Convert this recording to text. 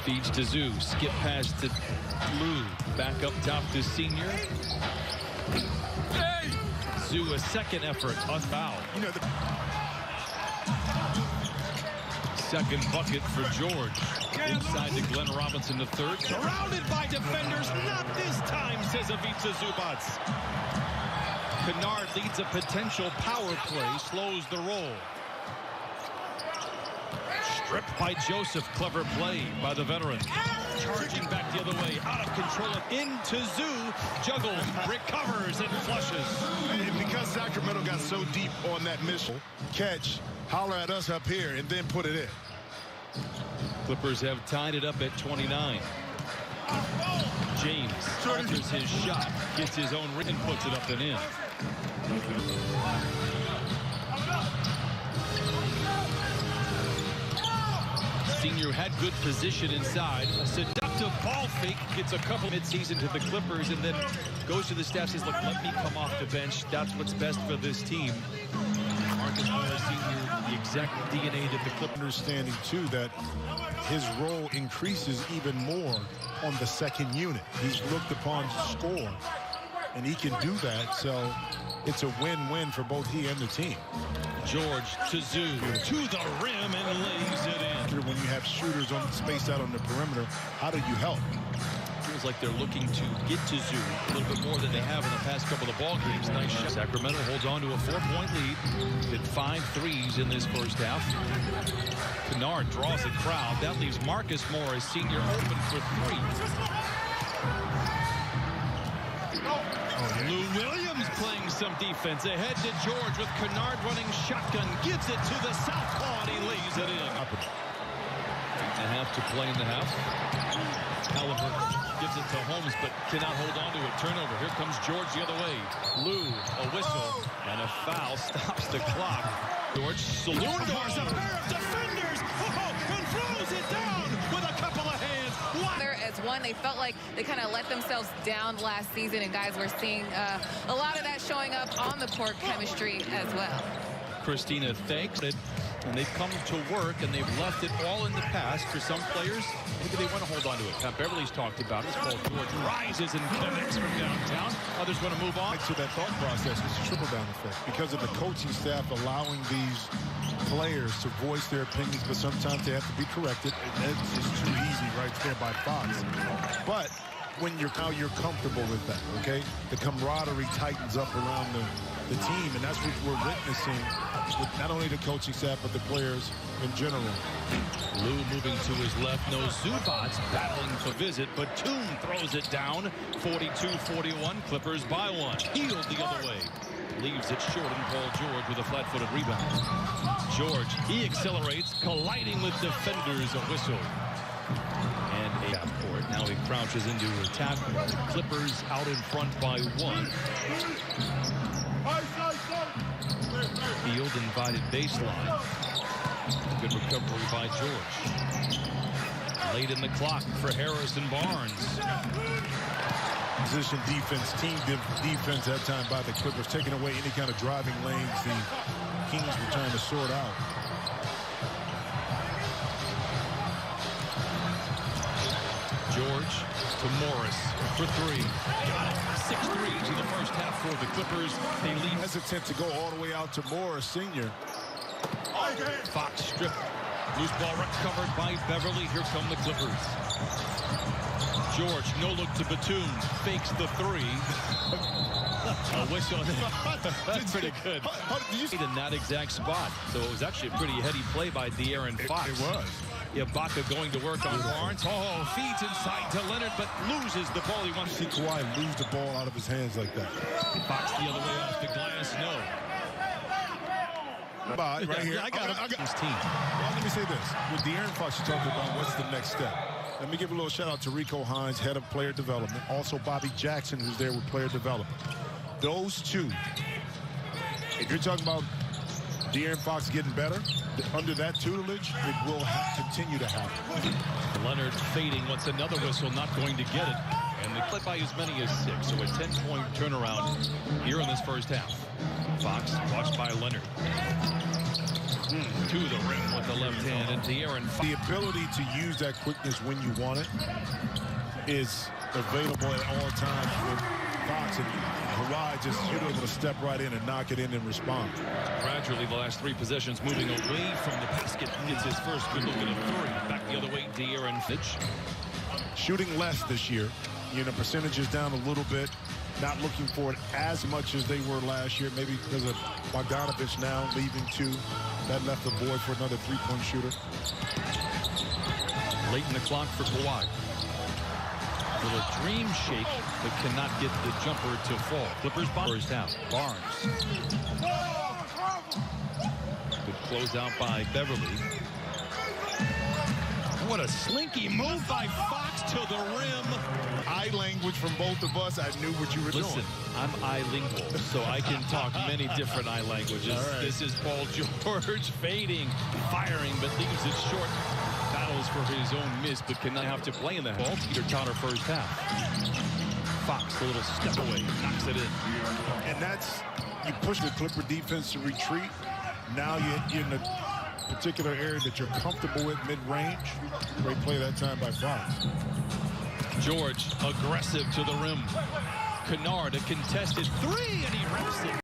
Feeds to Zoo. Skip pass to Lou. Back up top to Senior. Hey! Zoo, a second effort. On foul. You know, second bucket for George. Inside to Glenn Robinson, the third. Surrounded by defenders. Not this time, says Ivica Zubac. Kennard leads a potential power play. Slows the roll. Stripped by Joseph. Clever play by the veteran. Charging back the other way. Out of control. Into Zoo. Juggles. Recovers and flushes. and because Sacramento got so deep on that missile, catch, holler at us up here, and then put it in. Clippers have tied it up at 29. James alters his shot. Gets his own ring and puts it up and in. Senior had good position inside. A seductive ball fake. Gets a couple midseason to the Clippers and then goes to the staff. Says, look, let me come off the bench. That's what's best for this team. Marcus Morris Senior, the exact DNA that the Clippers. Understanding, too, that his role increases even more on the second unit. He's looked upon to score, and he can do that. So it's a win-win for both he and the team. George to Zoo, to the rim and lays it in. When you have shooters on spaced out on the perimeter, how do you help? Feels like they're looking to get to Zoo a little bit more than they have in the past couple of ball games. Nice shot. Sacramento holds on to a 4-point lead. Hit 5 threes in this first half. Kennard draws a crowd. That leaves Marcus Morris Senior open for 3. Lou Williams playing some defense. Ahead to George with Kennard running shotgun. Gives it to the southpaw and he lays it in. 8.5 to play in the half. Halliburton gives it to Holmes but cannot hold on to it. Turnover. Here comes George the other way. Lou, a whistle and a foul stops the clock. George, saloon doors, a pair of defenders, and throws it down with a couple of hands. As one, they felt like they kind of let themselves down last season, and guys, we're seeing a lot of that showing up on the court chemistry as well. Christina thanks it, and they've come to work, and they've left it all in the past. For some players, maybe they want to hold on to it. Pat Beverly's talked about it. Paul George rises and connects from downtown. Others want to move on. To that thought process, it's a trickle-down effect because of the coaching staff allowing these players to voice their opinions, but sometimes they have to be corrected. And that's just too easy right there by Fox. But when you're comfortable with that, okay? The camaraderie tightens up around the team, and that's what we're witnessing with not only the coaching staff, but the players in general. Lou moving to his left. No Zubac battling for visit, but Toon throws it down. 42-41. Clippers by 1. Healed the other way. Leaves it short, and Paul George with a flat-footed rebound. George, he accelerates, colliding with defenders. A whistle. And a half court. Now he crouches into attack. Clippers out in front by 1. Field invited baseline. Good recovery by George. Late in the clock for Harrison Barnes. Position defense, team defense that time by the Clippers, taking away any kind of driving lanes the Kings were trying to sort out. George to Morris for 3. Got it. 6 threes in the first half for the Clippers. They lead. Hesitant to go all the way out to Morris Senior. Fox stripped. Loose ball recovered by Beverly. Here come the Clippers. George, no look to Batum. Fakes the 3. A whistle. That's pretty good. In that exact spot. So it was actually a pretty heady play by De'Aaron Fox. It was. Ibaka going to work on Barnes. Oh, feeds inside to Leonard, but loses the ball. He wants to see Kawhi lose the ball out of his hands like that. Fox the other way off the glass. No. Right here. I got his team. Well, let me say this. With De'Aaron Fox, you talked about what's the next step. Let me give a little shout out to Rico Hines, head of player development. Also Bobby Jackson, who's there with player development. Those two, if you're talking about De'Aaron Fox getting better, under that tutelage, it will continue to happen. Leonard fading. What's another whistle? Not going to get it. And they play by as many as 6. So a 10-point turnaround here in this first half. Fox watched by Leonard. To the rim with the left hand, and De'Aaron Fox. The ability to use that quickness when you want it is available at all times with Fox, and Kawhi just able to step right in and knock it in and respond. Gradually, the last 3 possessions moving away from the basket. Gets his first good look at a 3. Back the other way, De'Aaron Fox. Shooting less this year. Percentage is down a little bit. Not looking for it as much as they were last year. Maybe because of Bogdanovich now leaving too. That left the board for another 3-point shooter. Late in the clock for Kawhi. Little dream shake, but cannot get the jumper to fall. Clippers first out. Barnes. Good closeout by Beverly. What a slinky move by Fox to the rim. Eye language from both of us. I knew what you were doing. Listen, I'm eye-lingual, so I can talk many different eye languages. Right. This is Paul George fading, firing, but leaves it short. Battles for his own miss, but cannot have to play in the ball. Peter Cotter first half. Fox, a little step away, knocks it in. And that's, you push the Clipper defense to retreat. Now you're in a particular area that you're comfortable with mid-range. Great play that time by Fox. George aggressive to the rim. Kennard, a contested 3, and he wraps it.